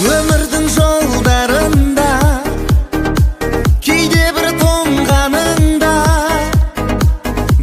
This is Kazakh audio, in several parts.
Өмірдің жолдарында кейде бір тоңғаныңда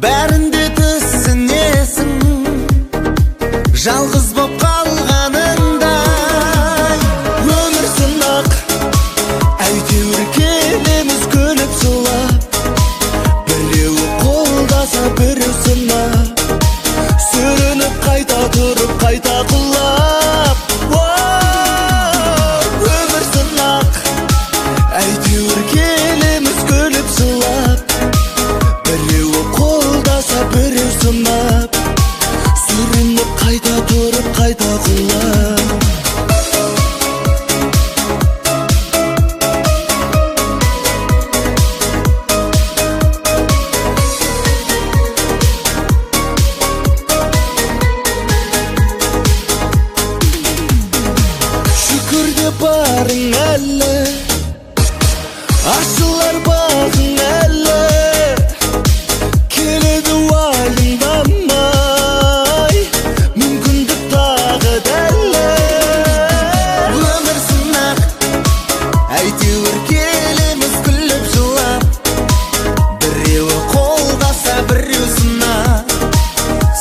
бәрінде түсінесің жалғыз боп қалғаныңда. Өмір сынақ, әйтеуір келеміз күліп жылап, біреуі қолдаса біреу сынап, сүрініп қайта тұрып қайта құлап. Өмір сынақ, әйтеуір келеміз күліп жылап, біреуі қолдаса біреу сынап, сүрініп қайта тұрып қайта құлап. Шүкірде барың әлі, ашылар бағың әлі, келеді уайымдамай, мүмкіндік тағы дәлі. Өмір сынақ, әйтеуір келеміз күліп жылап, біреуі қолдаса біреу сынап,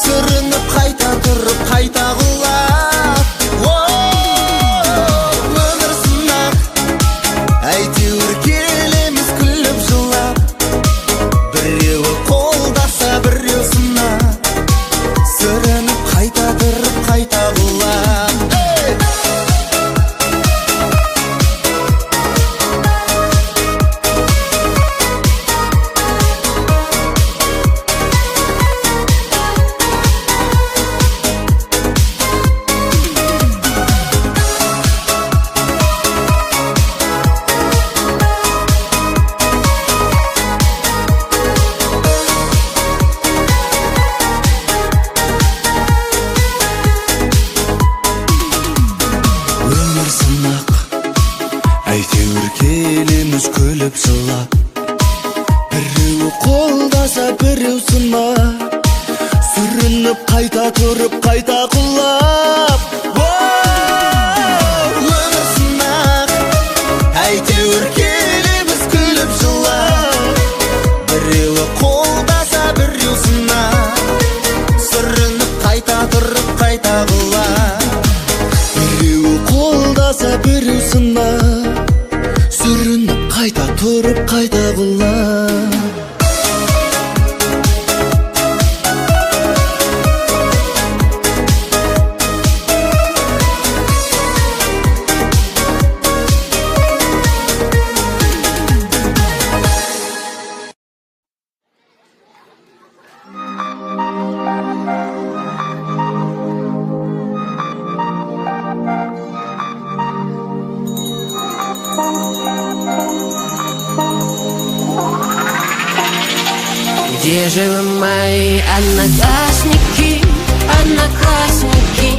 сүрініп қайта тұрып қайта құлап. Өмір сынақ, әйтеуір келеміз күліп жылап, біреуі қолдаса біреу сынап, сүрініп қайта тұрып қайта құлап. Өмір сынақ, әйтеуір келеміз күліп жылап, біреуі қолдаса біреу сынап, сүрініп қайта тұрып қайта құлап. Өмір сынақ, әйтеуір келеміз күліп жылап, біреуі қолдаса біреу сынап, сүрініп қайта тұрып қайта құлап. Біреуі қолдаса біреу сынап, сүрініп қайта тұрып қайта құлап. Где же вы, мои одноклассники, одноклассники?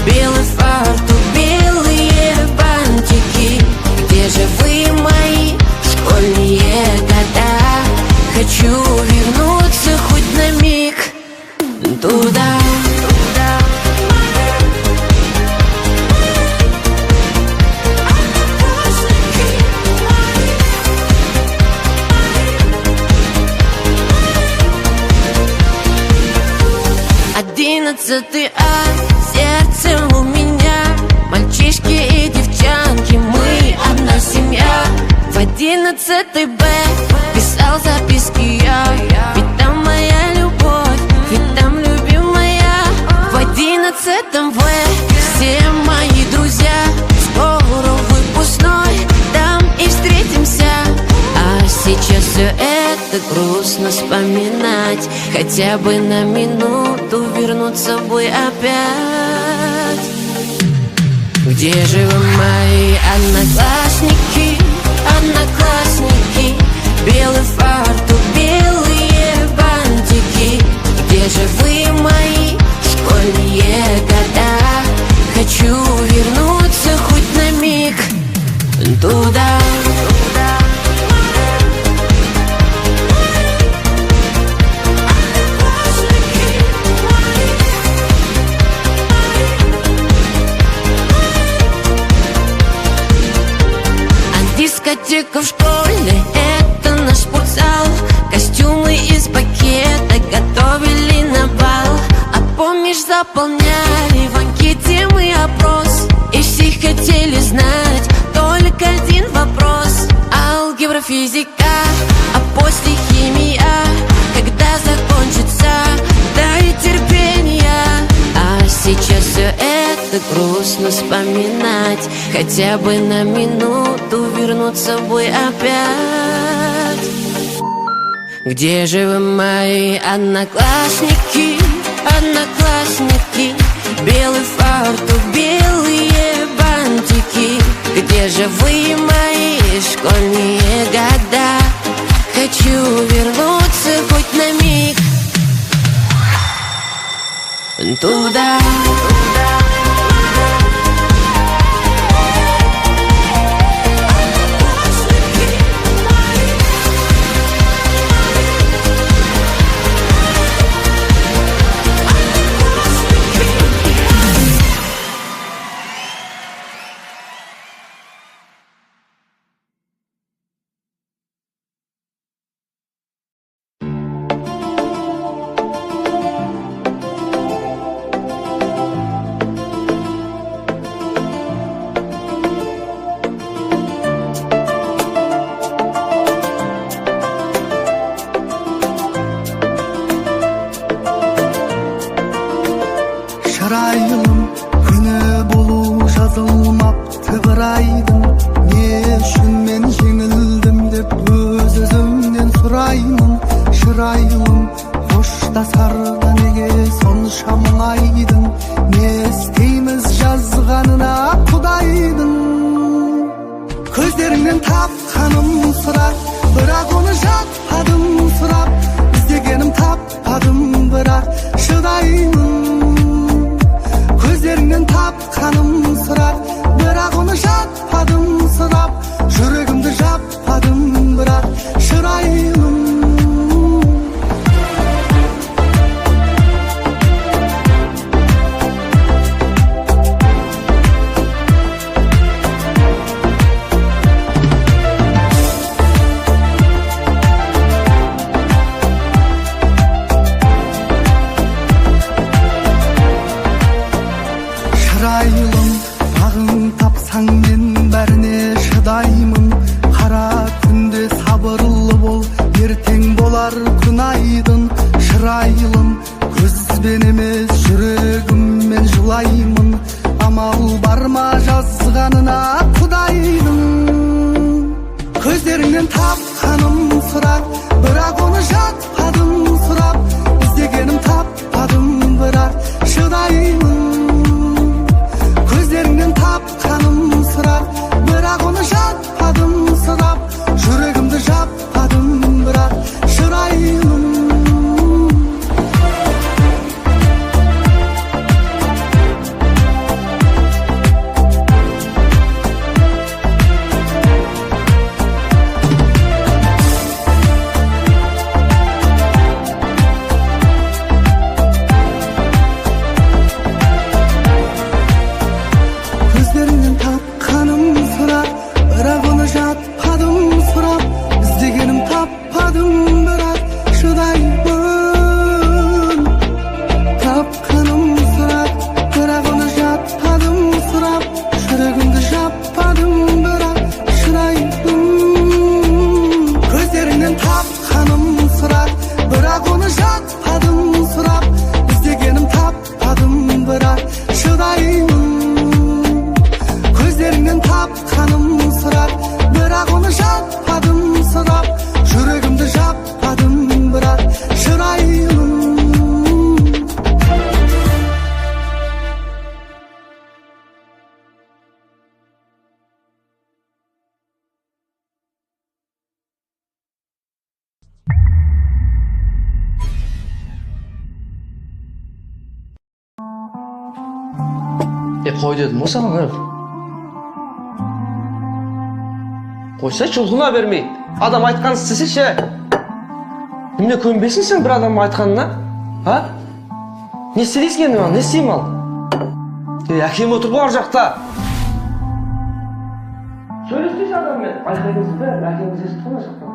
Белый фартук, белые бантики. Где же вы, мои школьные года? Хочу вернуться хоть на миг туда. Одиннадцатый А, сердце у меня, мальчишки и девчонки, мы одна семья. В 11 Б писал записки я, ведь там моя любовь, ведь там любимая. В 11 В все мои друзья, скоро выпускной, там и встретимся. А сейчас все это грустно вспоминать, хотя бы на минуту вернуться бы опять. Где же вы, мои одноклассники, одноклассники? Белый фартук, белые бантики. Где же вы, мои школьные года? Хочу вернуться хоть на миг туда. Дискотека в школе, это наш спортзал. Костюмы из пакета готовили на бал. А помнишь, заполняли в анкете мы опрос, и все хотели знать только один вопрос: алгебра, физика, а после химия. Когда закончится, дай терпения. А сейчас все это грустно вспоминать. Хотя бы на минуту вернуться бы опять. Где же вы, мои одноклассники, одноклассники? Белый фартук, белые бантики. Где же вы, мои школьные года? Хочу вернуться хоть на миг туда. Шырайылым күні болу жазылмапты бір айдың. Не үшін мен жеңілдім деп өз өзімнен сұраймын. Шырайылым қоштасарда неге сонша мұңайдың? Не істейміз жазғанына құдайдың? Көздеріңнен тапқаным сұрақ, бірақ оны жатпадым сұрап. Іздегенім таппадым, бірақ шыдаймын. Көздеріңнен тапқаным сұрақ, бірақ оны жатпадым сұрап. Жүрегімді жаппадым, бірақ шырайлым. Шырайлым, бағың тапсаң мен бәріне шыдаймын. Қара күнде сабырлы бол, ертең болар күн айдын. Шырайлым, көзбен емес жүрегіммен жылаймын. Амал бар ма жазғанына құдайдың? Көздеріңнен тапқаным сұрақ, бірақ оны жатпадым сұрап. Іздегенім таппадым, бірақ шыдаймын. Көздеріңнен тапқаным сұрақ, бірақ оны жатпадым сұрап. Жүрегімді жаппадым, бірақ шырайлым. Көздеріңнен тапқаным сұрақ, бірақ оны жатпадым сұрап. Іздегенім таппадым, бірақ шыдаймын. Тапқаным сұрақ, бірақ оны жатпадым сұрап. Жүрегімді жаппадым, бірақ шыдаймын. Көздеріңнен тапқаным сұрақ, бірақ оны жатпадым сұрап. Іздегенім таппадым, бірақ шыдаймын. Көздеріңнен тапқаным сұрақ, бірақ оны жатпадым сұрап. Жүрегімді жаппадым, бірақ шырайлым. Қой дедім ғой саған. Қойса чулғына бермейді. Адам айтқанын істесеші. Немене көнбесің сен бір адамның айтқанына? А? Не істейсің енді маған? Не істеймін ал? Әкем отыр ғой ар жақта. Söylesейші адаммен, байқайсыз ба, әкеңіз естіп қана шыққан.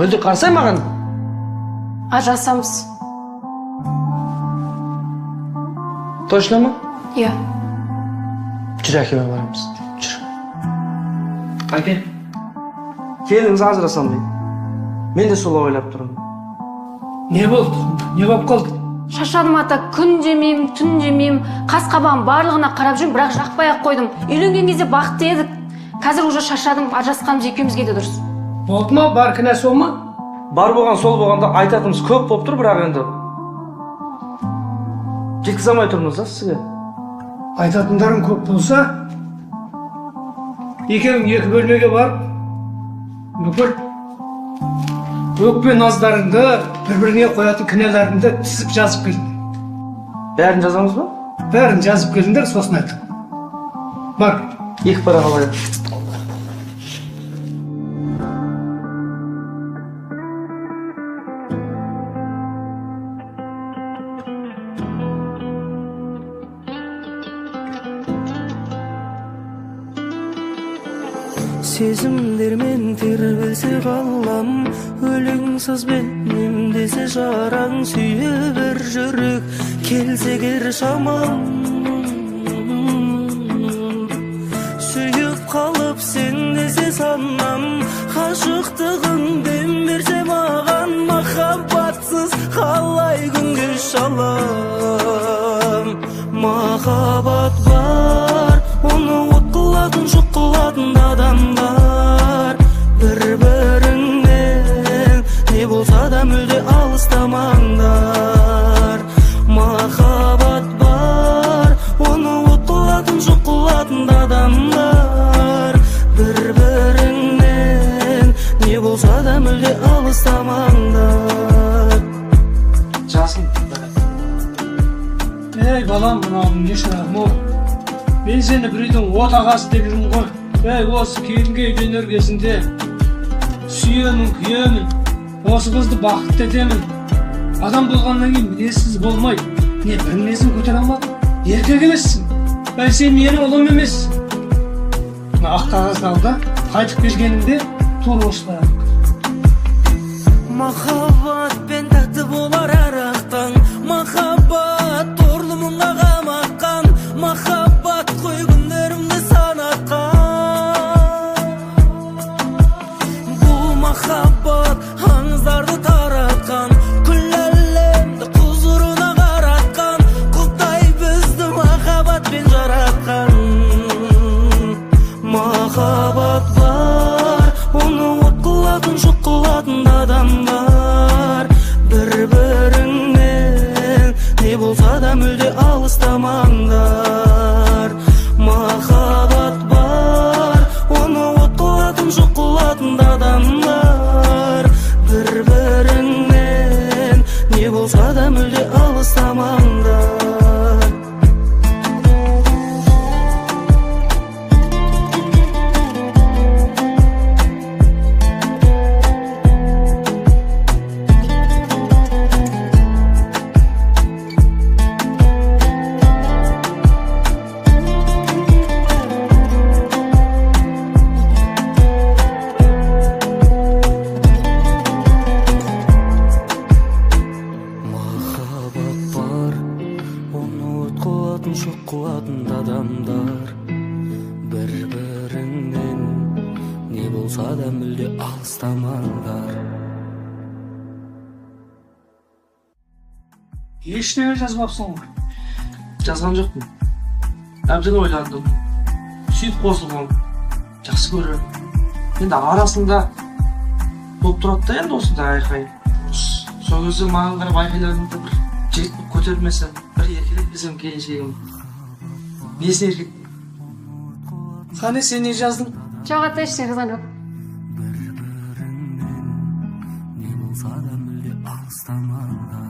Өзі қарсай маған. Ажырасамыз. Точно ма? Иә. Жүр әкеме барамыз. Жүр. Әке, келіңіз ажырасам дейді. Мен де солай ойлап тұрмын. Не болды? Не болып қалды? Шашадым ата, күн жемеймін, түн жемеймін, қас-қабағым барлығына қарап жүрмін, бірақ жақпай ақ қойдым. Үйленген кезде бақытты едік. Қазір уже шашадым, ажырасқанымыз екеумізге де дұрыс. Болды ма? Бар кінә сол ма? Бар болған сол болғанда айтатынымыз көп болып тұр, бірақ енді жеткізе алмай тұрмыз да сізге. Айтатындарың көп болса, екеуің екі бөлмеге барып, бүкіл өкпе наздарыңды, бір-біріне қоятын кінәларыңды тізіп жазып келдіңдер. Бәрін жазамыз ба? Бәрін жазып келдіңдер, сосын айт. Бар. Екі параға алайық. Сезімдермен тербелсе қалам, өлең сөзбен емдесе жараң, сүйе бір жүрек келсе кер шамам. Сүйіп қалып сен десе санам, ғашықтығың дем берсе маған, махаббатсыз қалай күн кеш алам. Махаббат бар, оны от қылатын, жоқ қылатын адамдар. Бір-біріңнен не болса да мүлде алыстамаңдар. Махаббат бар, оны от қылатын, жоқ қылатын адамдар. Бір-біріңнен не болса да мүлде алыстамаңдар. Жасын. Ей балам, мынауың не шырағым ол? Мен сені біреудің отағасы деп жүрмін ғой. Ей, осы келінге үйленер кезінде сүйемін, күйемін, осы қызды бақытты етемін. Адам болғаннан кейін мінезсіз болмай, не бір мінезін көтере алмадың? Еркек емессің. Сен менің ұлым емессің. Мына ақ қағазды ал да, қайтып келгеніңде тура осылай. Махаббатпен тәтті болар арақтан, махаббат торлы мұңға қамаққан, махаббат қой күндерімді санатқан. Бұл махаббат аңыздарды таратқан, күл әлемді құзырына қаратқан, Құдай бізді махаббатпен жаратқан. Махаббат бар, оны от қылатын, жоқ қылатын адамдар. Бір-біріңнен не болса да мүлде алыстамаңдар. Махаббат бар, оны от қылатын, жоқ қылатын адамдар. Бір-біріңнен не болса да мүлде алыстамаңдар. Жоқ қылатын адамдар. Бір-біріңнен не болса да мүлде алыстамаңдар. Ештеңе жазбапсың ғой. Жазған жоқпын. Әбден ойландым. Сүйіп қосылғым. Жақсы көрем. Енді арасында болып тұрады да енді осындай айқай. Сол кезде маған қарап айқайларымды бір жігіт көтермесем, бір еркелік десем келіншегім. Несіне еркек? Қане, сен не жаздың? Жоқ ата, ештеңе жазған жоқ. Бір-біріңнен не болса да мүлде алыстамаңдар.